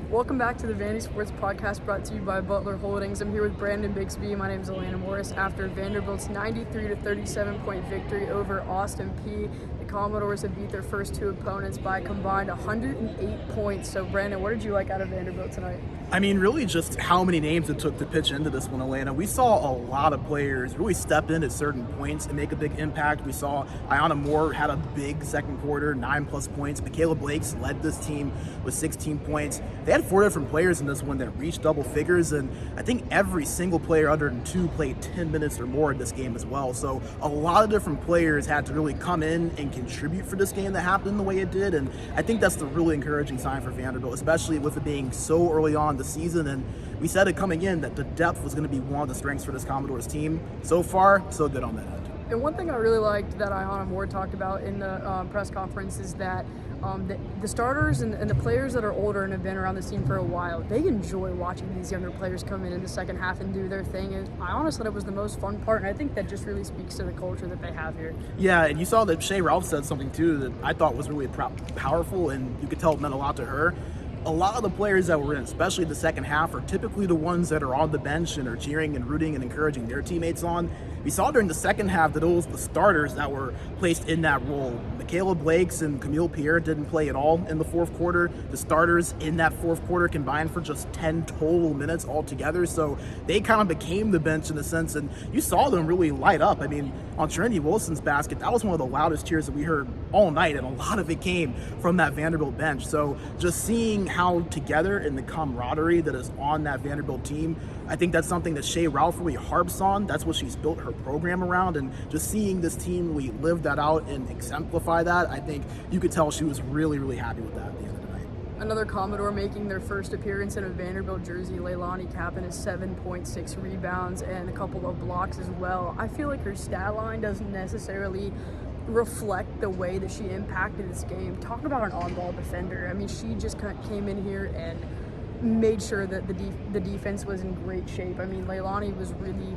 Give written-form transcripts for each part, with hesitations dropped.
Welcome back to the Vandy Sports Podcast brought to you by Butler Holdings. I'm here with Brandon Bixby. My name is Alana Morris. After Vanderbilt's 93-37 point victory over Austin Peay, the Commodores have beat their first two opponents by a combined 108 points. So, Brandon, what did you like out of Vanderbilt tonight? I mean, really just how many names it took to pitch into this one, Atlanta. We saw a lot of players really step in at certain points and make a big impact. We saw Ayanna Moore had a big second quarter, 9+ points. Michaela Blakes led this team with 16 points. They had 4 different players in this one that reached double figures, and I think every single player other than 2 played 10 minutes or more in this game as well. So a lot of different players had to really come in and contribute for this game that happened the way it did, and I think that's the really encouraging sign for Vanderbilt, especially with it being so early on the season. And we said it coming in that the depth was going to be one of the strengths for this Commodores team. So far, so good on that end. And one thing I really liked that Ayanna Moore talked about in the press conference is that the starters and the players that are older and have been around this team for a while, they enjoy watching these younger players come in the second half and do their thing. And I honestly thought it was the most fun part, and I think that just really speaks to the culture that they have here. Yeah, and you saw that Shea Ralph said something too that I thought was really powerful, and you could tell it meant a lot to her. A lot of the players that were in, especially the second half, are typically the ones that are on the bench and are cheering and rooting and encouraging their teammates on. We saw during the second half that it was the starters that were placed in that role. Michaela Blakes and Camille Pierre didn't play at all in the fourth quarter. The starters in that fourth quarter combined for just 10 total minutes altogether. So they kind of became the bench in a sense, and you saw them really light up. I mean, on Trinity Wilson's basket, that was one of the loudest cheers that we heard all night, and a lot of it came from that Vanderbilt bench. So just seeing how together and the camaraderie that is on that Vanderbilt team, I think that's something that Shea Ralph really harps on. That's what she's built her program around, and just seeing this team really live that out and exemplify that, I think you could tell she was really, really happy with that at the end of the night. Another Commodore making their first appearance in a Vanderbilt jersey, Leilani Cappan, is 7.6 rebounds and a couple of blocks as well. I feel like her stat line doesn't necessarily reflect the way that she impacted this game. Talk about an on-ball defender. I mean, she just kind of came in here and made sure that the defense was in great shape. I mean, Leilani was really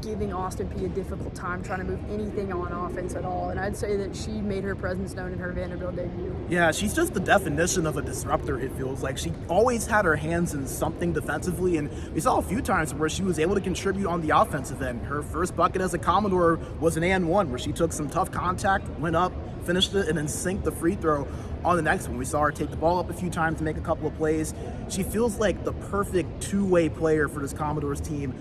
giving Austin Peay a difficult time trying to move anything on offense at all, and I'd say that she made her presence known in her Vanderbilt debut. Yeah, she's just the definition of a disruptor, it feels like. She always had her hands in something defensively, and we saw a few times where she was able to contribute on the offensive end. Her first bucket as a Commodore was an and one, where she took some tough contact, went up, finished it, and then sinked the free throw on the next one. We saw her take the ball up a few times to make a couple of plays. She feels like the perfect two-way player for this Commodores team,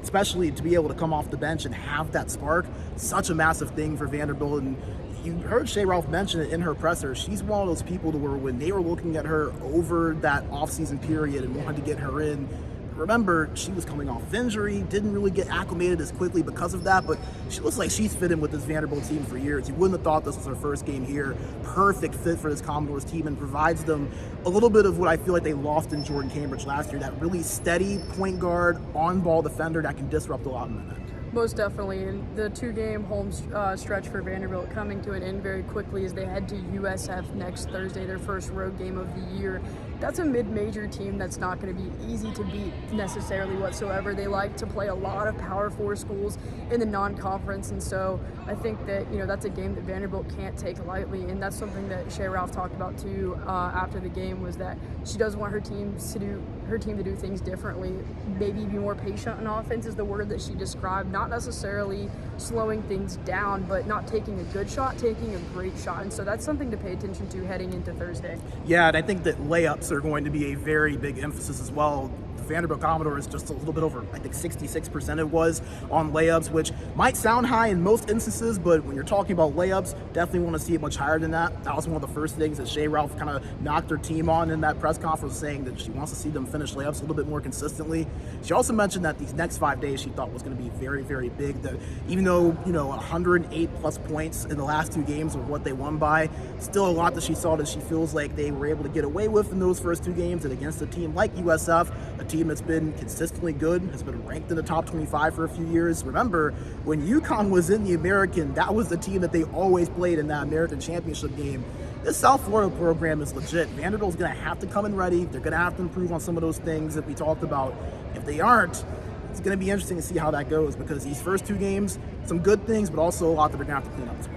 especially to be able to come off the bench and have that spark. Such a massive thing for Vanderbilt. And you heard Shea Ralph mention it in her presser. She's one of those people to where when they were looking at her over that offseason period and wanted to get her in, remember, she was coming off injury, didn't really get acclimated as quickly because of that, but she looks like she's fit in with this Vanderbilt team for years. You wouldn't have thought this was her first game here. Perfect fit for this Commodores team, and provides them a little bit of what I feel like they lost in Jordan Cambridge last year, that really steady point guard, on-ball defender that can disrupt a lot in the end. Most definitely, and the two-game home stretch for Vanderbilt coming to an end very quickly as they head to USF next Thursday, their first road game of the year. That's a mid-major team that's not going to be easy to beat necessarily whatsoever. They like to play a lot of Power 4 schools in the non-conference, and so I think that that's a game that Vanderbilt can't take lightly, and that's something that Shea Ralph talked about too after the game, was that she does want her team to do things differently, maybe be more patient on offense is the word that she described. Not necessarily slowing things down, but not taking a good shot, taking a great shot. And so that's something to pay attention to heading into Thursday. Yeah, and I think that layups are going to be a very big emphasis as well. The Vanderbilt Commodores just a little bit over, I think 66% it was on layups, which might sound high in most instances, but when you're talking about layups, definitely want to see it much higher than that. That was one of the first things that Shea Ralph kind of knocked her team on in that press conference, saying that she wants to see them finish layups a little bit more consistently. She also mentioned that these next 5 days she thought was going to be very, very big, that even though 108+ points in the last 2 games were what they won by, still a lot that she saw that she feels like they were able to get away with in those first 2 games, and against a team like USF, a team that's been consistently good, has been ranked in the top 25 for a few years. Remember, when UConn was in the American, that was the team that they always played in that American Championship game. This South Florida program is legit. Vanderbilt's going to have to come in ready. They're going to have to improve on some of those things that we talked about. If they aren't, it's going to be interesting to see how that goes, because these first 2 games, some good things, but also a lot that they're going to have to clean up as well.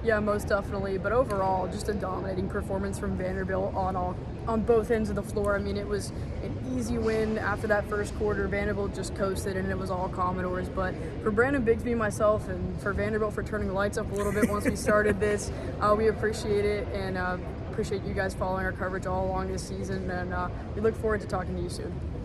Yeah, most definitely. But overall, just a dominating performance from Vanderbilt on both ends of the floor. I mean, it was an easy win after that first quarter. Vanderbilt just coasted, and it was all Commodores. But for Brandon Bigsby and myself, and for Vanderbilt for turning the lights up a little bit once we started this, we appreciate it, and appreciate you guys following our coverage all along this season. And we look forward to talking to you soon.